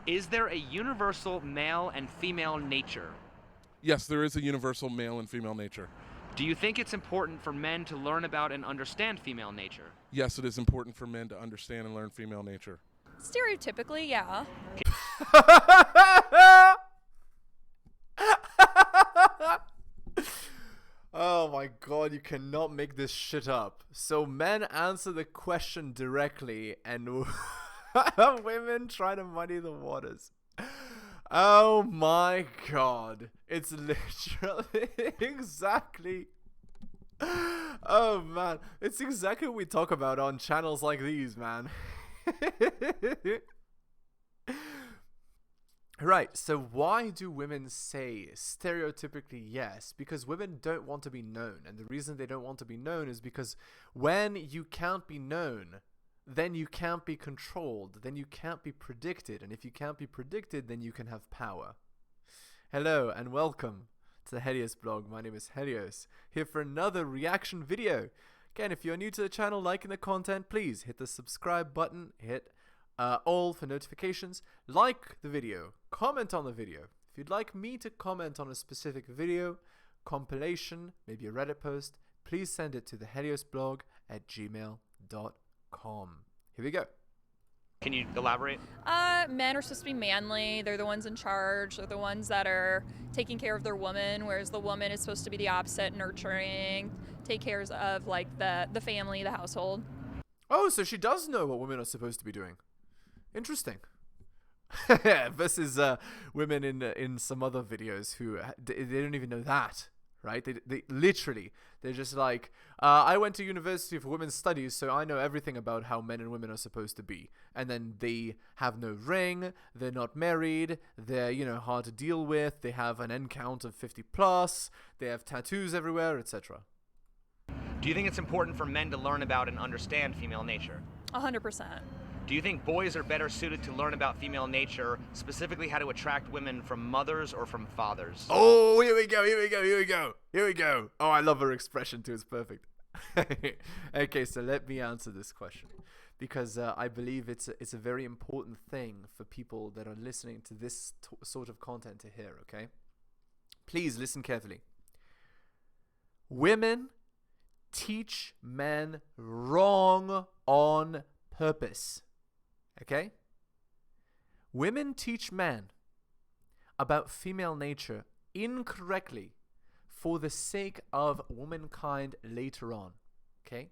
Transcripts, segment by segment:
Is there a universal male and female nature? Yes, there is a universal male and female nature. Do you think it's important for men to learn about and understand female nature? Yes, it is important for men to understand and learn female nature. Stereotypically, yeah. Oh my god, you cannot make this shit up. So men answer the question directly and women try to muddy the waters. Oh my god. It's literally exactly... Oh man, it's exactly what we talk about on channels like these, man. Right, so why do women say stereotypically yes? Because women don't want to be known, and the reason they don't want to be known is because when you can't be known, then you can't be controlled, then you can't be predicted, and if you can't be predicted, then you can have power. Hello and welcome to the Helios blog. My name is Helios, here for another reaction video. Again, if you're new to the channel, liking the content, please hit the subscribe button, hit all for notifications, like the video, comment on the video. If you'd like me to comment on a specific video, compilation, maybe a Reddit post, please send it to the heliosblog@gmail.com. Here we go. Can you elaborate? Men are supposed to be manly. They're the ones in charge. They're the ones that are taking care of their woman, whereas the woman is supposed to be the opposite, nurturing, take care of like the family, the household. Oh, so she does know what women are supposed to be doing. Interesting. Versus women in some other videos who they don't even know that, right? They literally, they're just like, I went to University for Women's Studies, so I know everything about how men and women are supposed to be. And then they have no ring, they're not married, they're, hard to deal with, they have an N count of 50 plus, they have tattoos everywhere, etc. Do you think it's important for men to learn about and understand female nature? 100%. Do you think boys are better suited to learn about female nature, specifically how to attract women from mothers or from fathers? Oh, here we go. Oh, I love her expression too. It's perfect. Okay, so let me answer this question, because I believe it's a very important thing for people that are listening to this sort of content to hear, okay? Please listen carefully. Women teach men wrong on purpose. Okay? Women teach men about female nature incorrectly for the sake of womankind later on. Okay?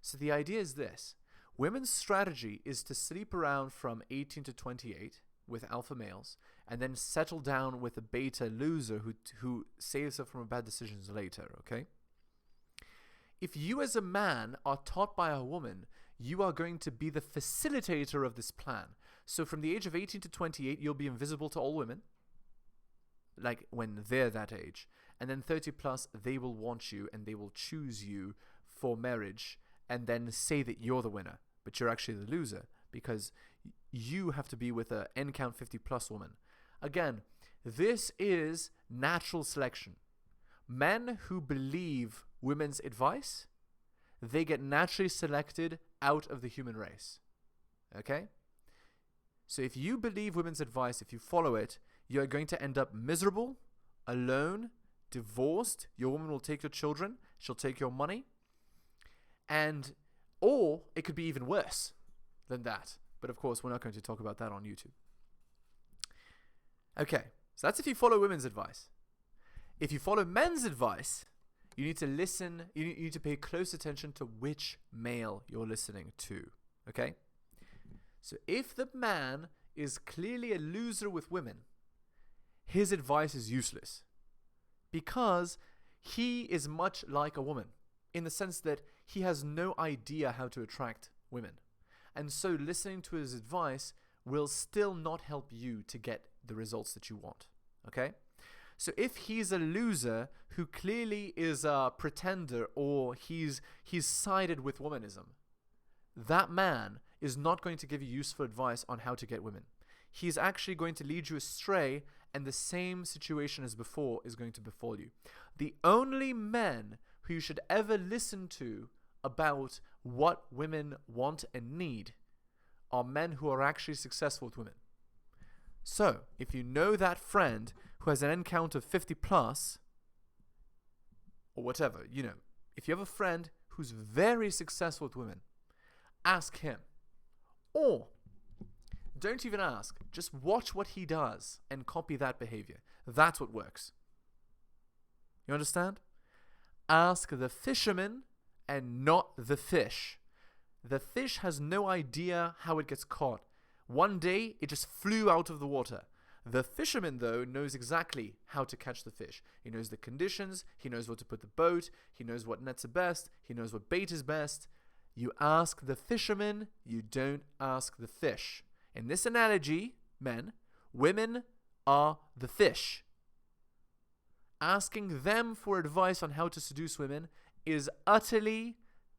So the idea is this. Women's strategy is to sleep around from 18 to 28 with alpha males and then settle down with a beta loser who saves her from bad decisions later. Okay? If you as a man are taught by a woman, you are going to be the facilitator of this plan. So from the age of 18 to 28, you'll be invisible to all women, like when they're that age. And then 30 plus, they will want you and they will choose you for marriage and then say that you're the winner, but you're actually the loser because you have to be with a N count 50 plus woman. Again, this is natural selection. Men who believe women's advice, they get naturally selected out of the human race. Okay? So if you believe women's advice, if you follow it, you're going to end up miserable, alone, divorced. Your woman will take your children. She'll take your money. Or it could be even worse than that. But of course, we're not going to talk about that on YouTube. Okay, so that's if you follow women's advice. If you follow men's advice, you need to listen, you need to pay close attention to which male you're listening to, okay? So if the man is clearly a loser with women, his advice is useless because he is much like a woman in the sense that he has no idea how to attract women. And so listening to his advice will still not help you to get the results that you want, okay? So if he's a loser who clearly is a pretender or he's sided with womanism, that man is not going to give you useful advice on how to get women. He's actually going to lead you astray, and the same situation as before is going to befall you. The only men who you should ever listen to about what women want and need are men who are actually successful with women. So, if you know that friend who has an N count of 50 plus, or whatever, if you have a friend who's very successful with women, ask him. Or, don't even ask. Just watch what he does and copy that behavior. That's what works. You understand? Ask the fisherman and not the fish. The fish has no idea how it gets caught. One day, it just flew out of the water. The fisherman, though, knows exactly how to catch the fish. He knows the conditions. He knows where to put the boat. He knows what nets are best. He knows what bait is best. You ask the fisherman. You don't ask the fish. In this analogy, men, women are the fish. Asking them for advice on how to seduce women is utterly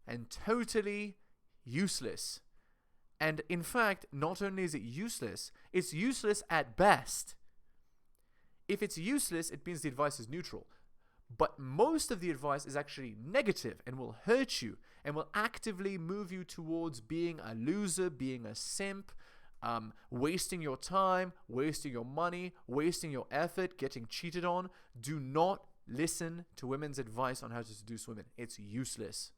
and totally useless. And in fact, not only is it useless, it's useless at best. If it's useless, it means the advice is neutral. But most of the advice is actually negative and will hurt you and will actively move you towards being a loser, being a simp, wasting your time, wasting your money, wasting your effort, getting cheated on. Do not listen to women's advice on how to seduce women. It's useless.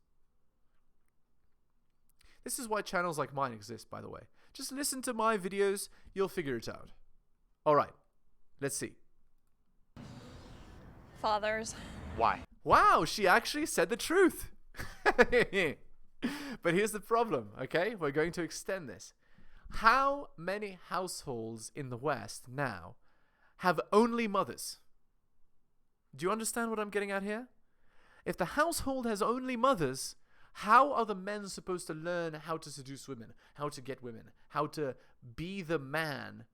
This is why channels like mine exist, by the way. Just listen to my videos, you'll figure it out. Alright, let's see. Fathers. Why? Wow, she actually said the truth. But here's the problem, okay? We're going to extend this. How many households in the West now have only mothers? Do you understand what I'm getting at here? If the household has only mothers, how are the men supposed to learn how to seduce women, how to get women, how to be the man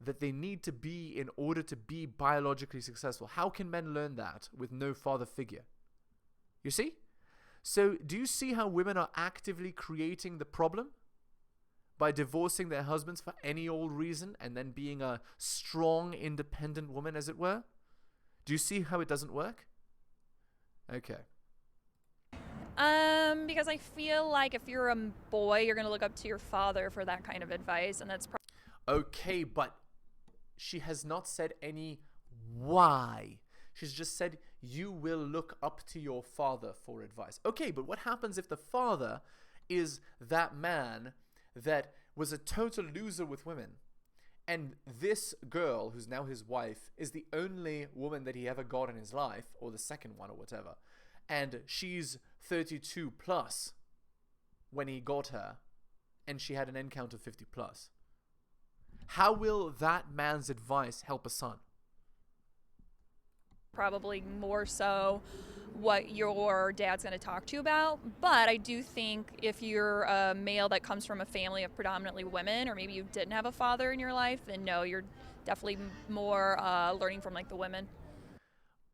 that they need to be in order to be biologically successful? How can men learn that with no father figure? You see? So do you see how women are actively creating the problem? By divorcing their husbands for any old reason and then being a strong, independent woman, as it were? Do you see how it doesn't work? Okay. Because I feel like if you're a boy, you're going to look up to your father for that kind of advice, and that's Okay, but she has not said any why. She's just said you will look up to your father for advice. Okay, but what happens if the father is that man that was a total loser with women, and this girl, who's now his wife, is the only woman that he ever got in his life, or the second one or whatever, and she's 32 plus when he got her, and she had an N count of 50 plus. How will that man's advice help a son? probably more so what your dad's going to talk to you about. But I do think if you're a male that comes from a family of predominantly women, or maybe you didn't have a father in your life, then no, you're definitely more learning from like the women.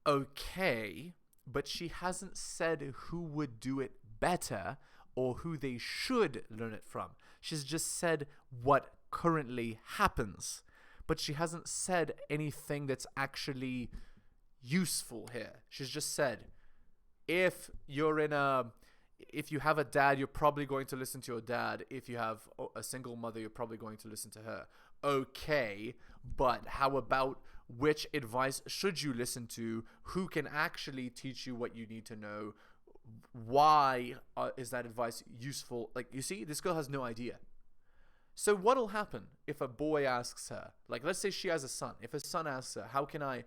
Okay, but she hasn't said who would do it better or who they should learn it from. She's just said what currently happens, but she hasn't said anything that's actually useful here. She's just said, if you have a dad, you're probably going to listen to your dad. If you have a single mother, you're probably going to listen to her. Okay, but how about which advice should you listen to? Who can actually teach you what you need to know? Why is that advice useful? Like, you see, this girl has no idea. So what'll happen if a boy asks her, like, let's say she has a son. If a son asks her, how can I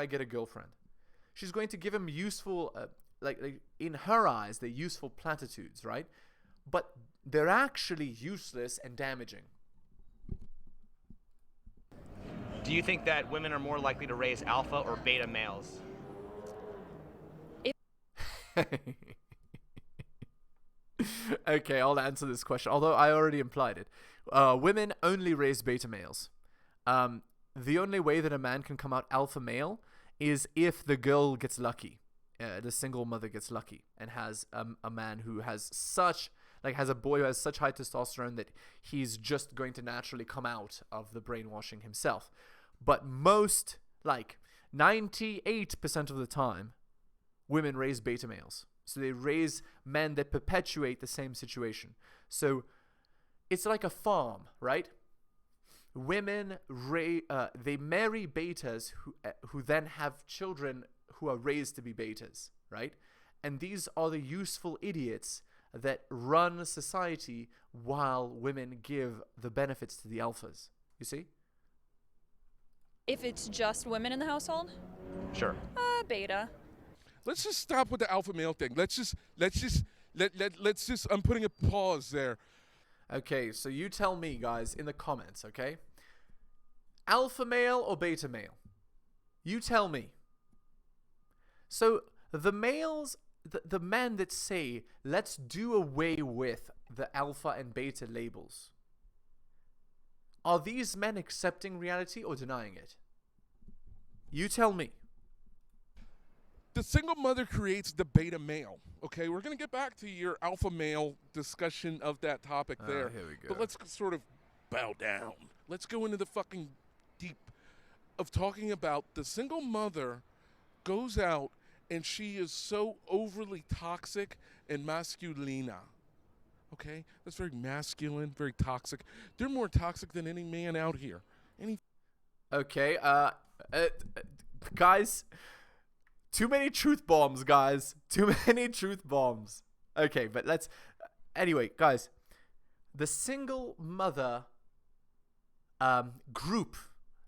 get a girlfriend? She's going to give him useful, like in her eyes, they're useful platitudes, right? But they're actually useless and damaging. Do you think that women are more likely to raise alpha or beta males? Okay, I'll answer this question, although I already implied it. Women only raise beta males. The only way that a man can come out alpha male is if the girl gets lucky. The single mother gets lucky and has a man who has has a boy who has such high testosterone that he's just going to naturally come out of the brainwashing himself. But most, 98% of the time, women raise beta males. So they raise men that perpetuate the same situation. So it's like a farm, right? women they marry betas who then have children who are raised to be betas, right? And these are the useful idiots that run society while women give the benefits to the alphas. You see? If it's just women in the household, Sure. beta. Let's just stop with the alpha male thing. Let's just I'm putting a pause there. Okay, so you tell me, guys, in the comments, okay? Alpha male or beta male? You tell me. So the males, the men that say, let's do away with the alpha and beta labels, are these men accepting reality or denying it? You tell me. The single mother creates the beta male. Okay, we're going to get back to your alpha male discussion of that topic there. Here we go. But let's sort of bow down. Let's go into the fucking deep of talking about the single mother goes out and she is so overly toxic and masculina. Okay? That's very masculine, very toxic. They're more toxic than any man out here. Okay, guys, too many truth bombs, guys. Too many truth bombs. Okay, but anyway, guys, the single mother group,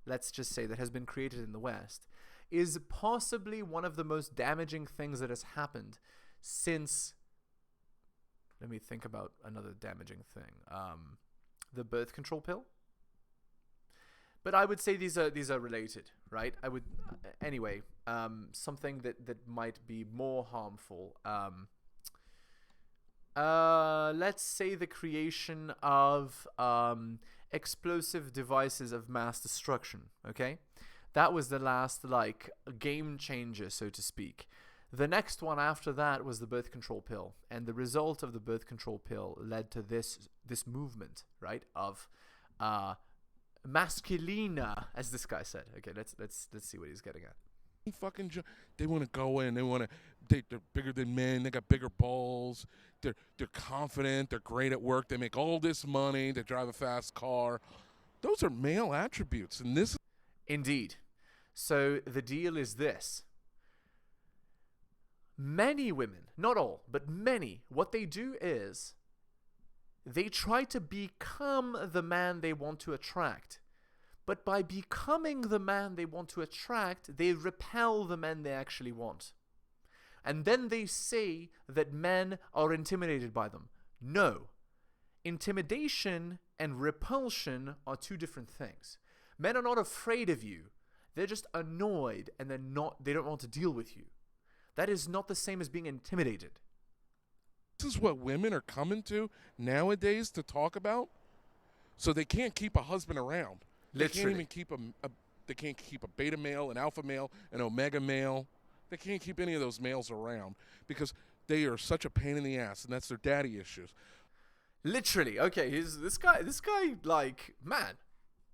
let's just say, that has been created in the West is possibly one of the most damaging things that has happened since, let me think about another damaging thing, the birth control pill. But I would say these are related, right? I would anyway. Something that might be more harmful. Let's say the creation of explosive devices of mass destruction. Okay, that was the last game changer, so to speak. The next one after that was the birth control pill, and the result of the birth control pill led to this movement, right? Of masculina, as this guy said. Okay, let's see what he's getting at. They want to go in. They're bigger than men. They got bigger balls. They're confident. They're great at work. They make all this money. They drive a fast car. Those are male attributes, and this. Indeed. So the deal is this. Many women, not all, but many, what they do is they try to become the man they want to attract. But by becoming the man they want to attract, they repel the men they actually want. And then they say that men are intimidated by them. No. Intimidation and repulsion are two different things. Men are not afraid of you. They're just annoyed and they don't want to deal with you. That is not the same as being intimidated. This is what women are coming to nowadays to talk about. So they can't keep a husband around. They can't even keep they can't keep a beta male, an alpha male, an omega male. They can't keep any of those males around because they are such a pain in the ass, and that's their daddy issues. Literally, okay. This guy, man,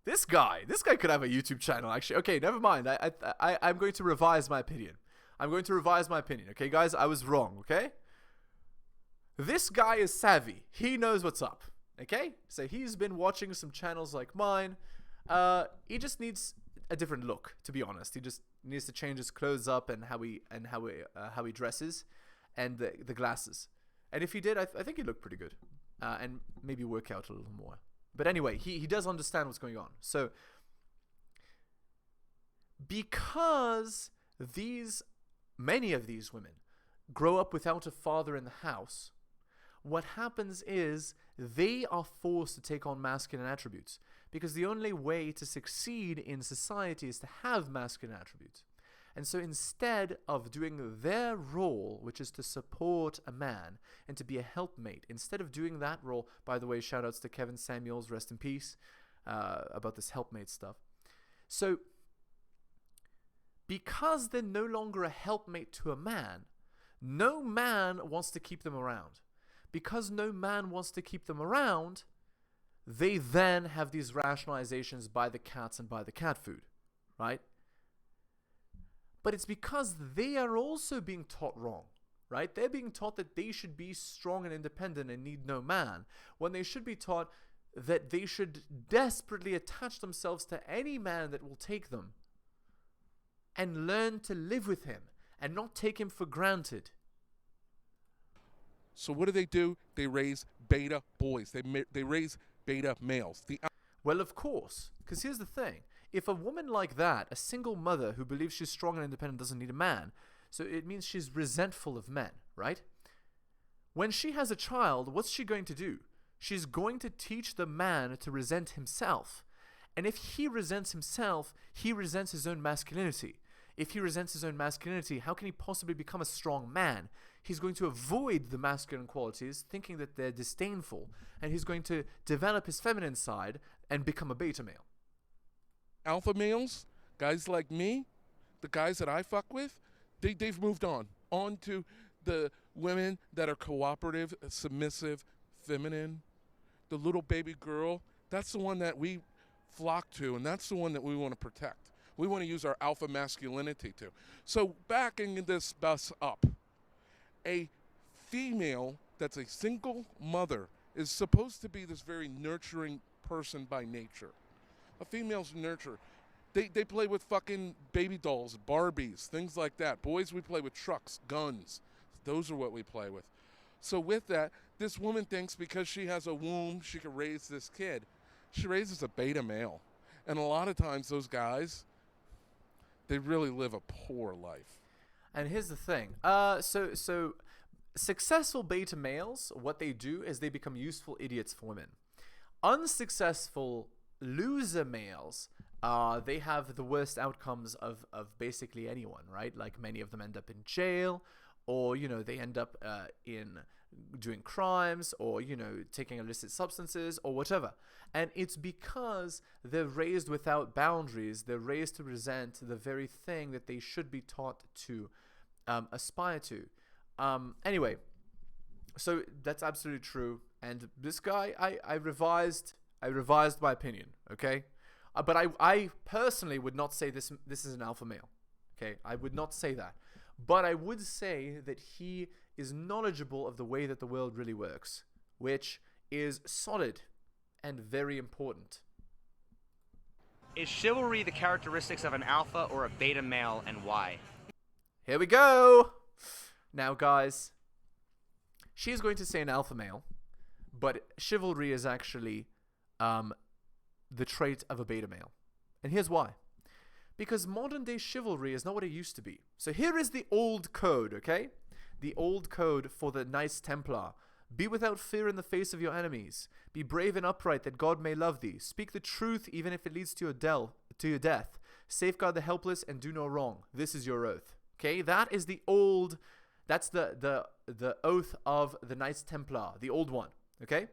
this guy could have a YouTube channel. Actually, okay, never mind. I'm going to revise my opinion. Okay, guys, I was wrong. Okay. This guy is savvy. He knows what's up. Okay? So he's been watching some channels like mine. He just needs a different look, to be honest. He just needs to change his clothes up and how he dresses, and the glasses. And if he did, I think he'd look pretty good, and maybe work out a little more. But anyway, he does understand what's going on. So because many of these women grow up without a father in the house, what happens is they are forced to take on masculine attributes, because the only way to succeed in society is to have masculine attributes. And so instead of doing their role, which is to support a man and to be a helpmate, instead of doing that role, by the way, shout outs to Kevin Samuels, rest in peace, about this helpmate stuff. So because they're no longer a helpmate to a man, no man wants to keep them around. Because no man wants to keep them around, they then have these rationalizations by the cats and by the cat food, right? But it's because they are also being taught wrong, right? They're being taught that they should be strong and independent and need no man, when they should be taught that they should desperately attach themselves to any man that will take them and learn to live with him and not take him for granted. So what do? They raise beta boys. They raise beta males. Well, of course, because here's the thing. If a woman like that, a single mother who believes she's strong and independent, doesn't need a man, so it means she's resentful of men, right? When she has a child, what's she going to do? She's going to teach the man to resent himself. And if he resents himself, he resents his own masculinity. If he resents his own masculinity, how can he possibly become a strong man? He's going to avoid the masculine qualities, thinking that they're disdainful, and he's going to develop his feminine side and become a beta male. Alpha males, guys like me, the guys that I fuck with, they've moved on to the women that are cooperative, submissive, feminine. The little baby girl, that's the one that we flock to, and that's the one that we want to protect. We want to use our alpha masculinity to. So backing this bus up, a female that's a single mother is supposed to be this very nurturing person by nature. A female's nurture. They play with fucking baby dolls, Barbies, things like that. Boys, we play with trucks, guns. Those are what we play with. So with that, this woman thinks because she has a womb, she can raise this kid. She raises a beta male. And a lot of times those guys, they really live a poor life. And here's the thing. So successful beta males, what they do is they become useful idiots for women. Unsuccessful loser males, they have the worst outcomes of basically anyone, right? Like many of them end up in jail, or, you know, they end up in doing crimes, or, you know, taking illicit substances or whatever. And it's because they're raised without boundaries. They're raised to resent the very thing that they should be taught to aspire to. Anyway, so that's absolutely true. And this guy, I revised my opinion, okay? But I personally would not say this is an alpha male, okay? I would not say that. But I would say that he is knowledgeable of the way that the world really works, which is solid and very important. Is chivalry the characteristics of an alpha or a beta male, and why? Here we go! Now, guys, she's going to say an alpha male, but chivalry is actually the trait of a beta male. And here's why. Because modern day chivalry is not what it used to be. So here is the old code, okay? The old code for the Knights Templar. Be without fear in the face of your enemies. Be brave and upright that God may love thee. Speak the truth even if it leads to your death. Safeguard the helpless and do no wrong. This is your oath. Okay? That is the old, that's the oath of the Knights Templar, the old one. Okay?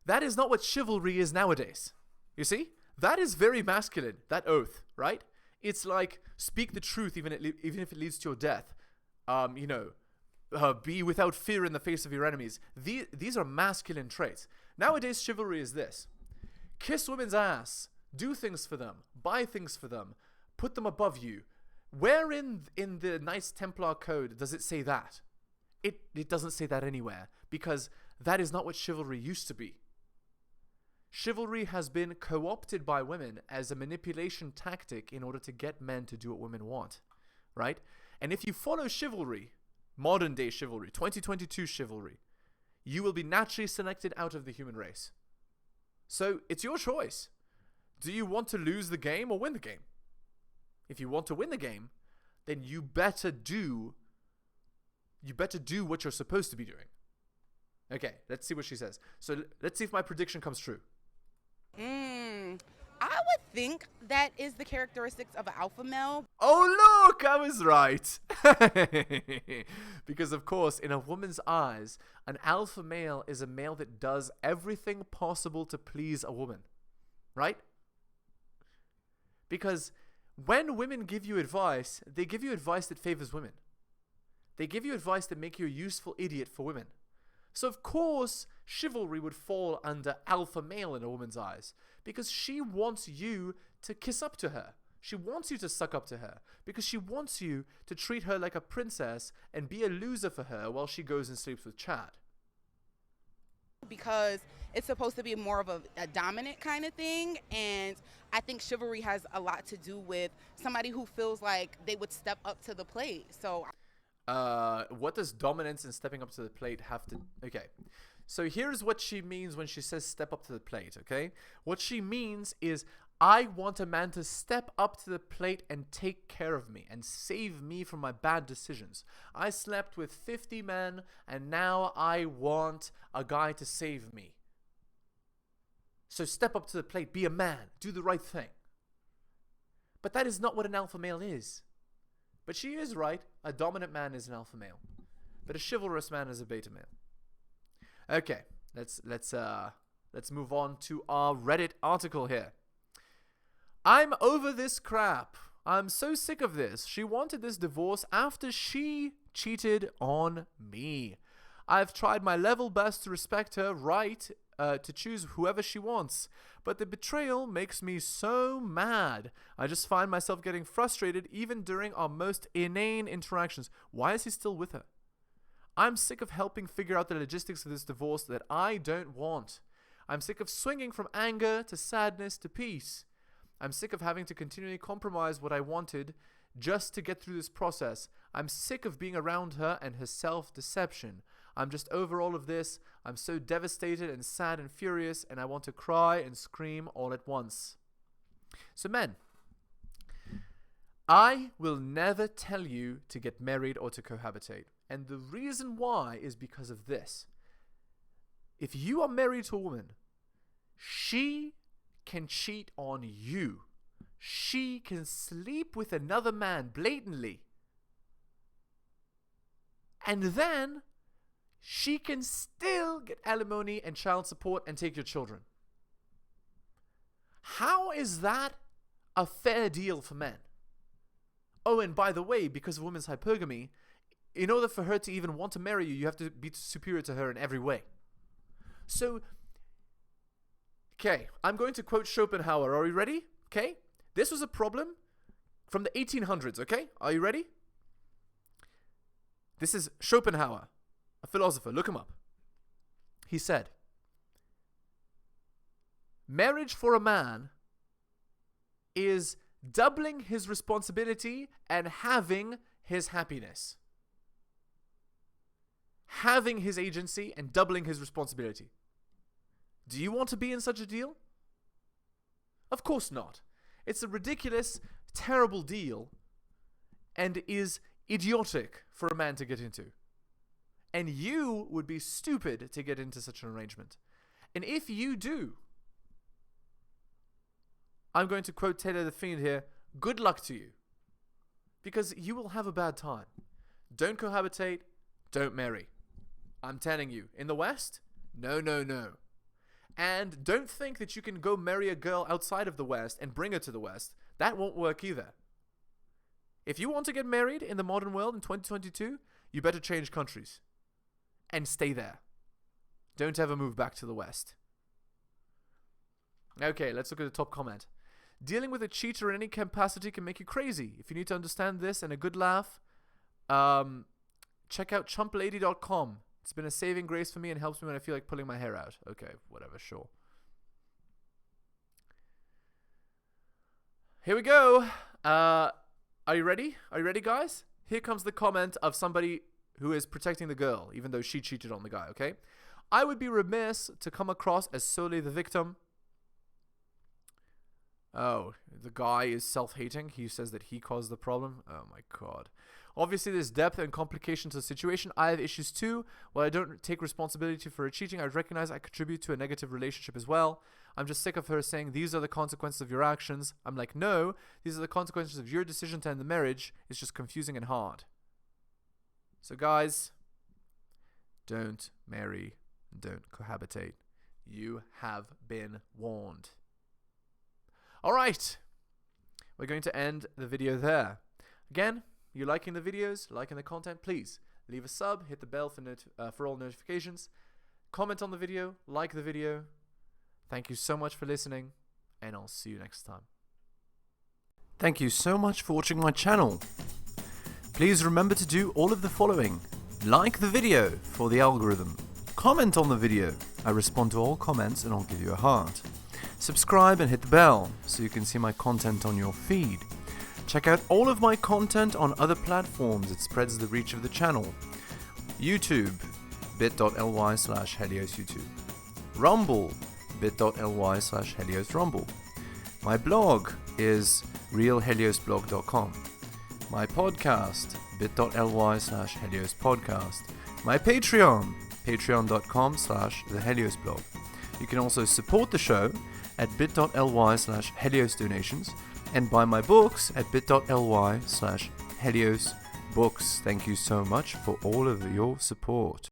That is not what chivalry is nowadays. You see? That is very masculine, that oath, right? It's like, speak the truth even if it leads to your death. Be without fear in the face of your enemies. These are masculine traits. Nowadays, chivalry is this. Kiss women's ass. Do things for them. Buy things for them. Put them above you. Where in the Knights Templar code does it say that? It doesn't say that anywhere, because that is not what chivalry used to be. Chivalry has been co-opted by women as a manipulation tactic in order to get men to do what women want, right? And if you follow chivalry, modern day chivalry, 2022 chivalry, you will be naturally selected out of the human race. So it's your choice. Do you want to lose the game or win the game? If you want to win the game, then you better do what you're supposed to be doing. Okay, let's see what she says. So let's see if my prediction comes true. I would think that is the characteristics of an alpha male. Oh, look, I was right. Because, of course, in a woman's eyes, an alpha male is a male that does everything possible to please a woman, right? Because when women give you advice, they give you advice that favors women. They give you advice that make you a useful idiot for women. So, of course, chivalry would fall under alpha male in a woman's eyes, because she wants you to kiss up to her. She wants you to suck up to her, because she wants you to treat her like a princess and be a loser for her while she goes and sleeps with Chad. because it's supposed to be more of a dominant kind of thing, and I think chivalry has a lot to do with somebody who feels like they would step up to the plate. So what does dominance and stepping up to the plate have to... Okay, so here's what she means when she says step up to the plate, okay? What she means is, I want a man to step up to the plate and take care of me and save me from my bad decisions. I slept with 50 men and now I want a guy to save me. So step up to the plate, be a man, do the right thing. But that is not what an alpha male is. But she is right, a dominant man is an alpha male. But a chivalrous man is a beta male. Okay, let's move on to our Reddit article here. I'm over this crap. I'm so sick of this. She wanted this divorce after she cheated on me. I've tried my level best to respect her right to choose whoever she wants, but the betrayal makes me so mad. I just find myself getting frustrated even during our most inane interactions. Why is he still with her? I'm sick of helping figure out the logistics of this divorce that I don't want. I'm sick of swinging from anger to sadness to peace. I'm sick of having to continually compromise what I wanted just to get through this process. I'm sick of being around her and her self-deception. I'm just over all of this. I'm so devastated and sad and furious, and I want to cry and scream all at once. So men, I will never tell you to get married or to cohabitate. And the reason why is because of this. If you are married to a woman, she can cheat on you. She can sleep with another man blatantly. And then she can still get alimony and child support and take your children. How is that a fair deal for men? Oh, and by the way, because of women's hypergamy, in order for her to even want to marry you, you have to be superior to her in every way. So, okay, I'm going to quote Schopenhauer. Are you ready? Okay, this was a problem from the 1800s, okay? Are you ready? This is Schopenhauer, a philosopher. Look him up. He said, marriage for a man is doubling his responsibility and having his happiness. Having his agency and doubling his responsibility. Do you want to be in such a deal? Of course not. It's a ridiculous, terrible deal and is idiotic for a man to get into. And you would be stupid to get into such an arrangement. And if you do, I'm going to quote Taylor the Fiend here, good luck to you. Because you will have a bad time. Don't cohabitate, don't marry. I'm telling you, in the West, no, no, no. And don't think that you can go marry a girl outside of the West and bring her to the West. That won't work either. If you want to get married in the modern world in 2022, you better change countries. And stay there. Don't ever move back to the West. Okay, let's look at the top comment. Dealing with a cheater in any capacity can make you crazy. If you need to understand this and a good laugh, check out chumplady.com. It's been a saving grace for me and helps me when I feel like pulling my hair out. Okay, whatever, sure. Here we go. Are you ready? Are you ready, guys? Here comes the comment of somebody who is protecting the girl, even though she cheated on the guy, okay? I would be remiss to come across as solely the victim. Oh, the guy is self-hating. He says that he caused the problem. Oh my god. Obviously, there's depth and complication to the situation. I have issues too. While I don't take responsibility for her cheating, I recognize I contribute to a negative relationship as well. I'm just sick of her saying, these are the consequences of your actions. I'm like, no, these are the consequences of your decision to end the marriage. It's just confusing and hard. So guys, don't marry, don't cohabitate. You have been warned. Alright, we're going to end the video there. Again, you're liking the videos, liking the content, please leave a sub, hit the bell for all notifications, comment on the video, like the video. Thank you so much for listening, and I'll see you next time. Thank you so much for watching my channel. Please remember to do all of the following. Like the video for the algorithm. comment on the video. I respond to all comments and I'll give you a heart. Subscribe and hit the bell so you can see my content on your feed. Check out all of my content on other platforms. It spreads the reach of the channel. YouTube, bit.ly/Helios YouTube. Rumble, bit.ly/Helios Rumble. My blog is realheliosblog.com. My podcast, bit.ly/Helios Podcast. My Patreon, patreon.com/theheliosblog. You can also support the show at bit.ly/Helios donations and buy my books at bit.ly/Helios books. Thank you so much for all of your support.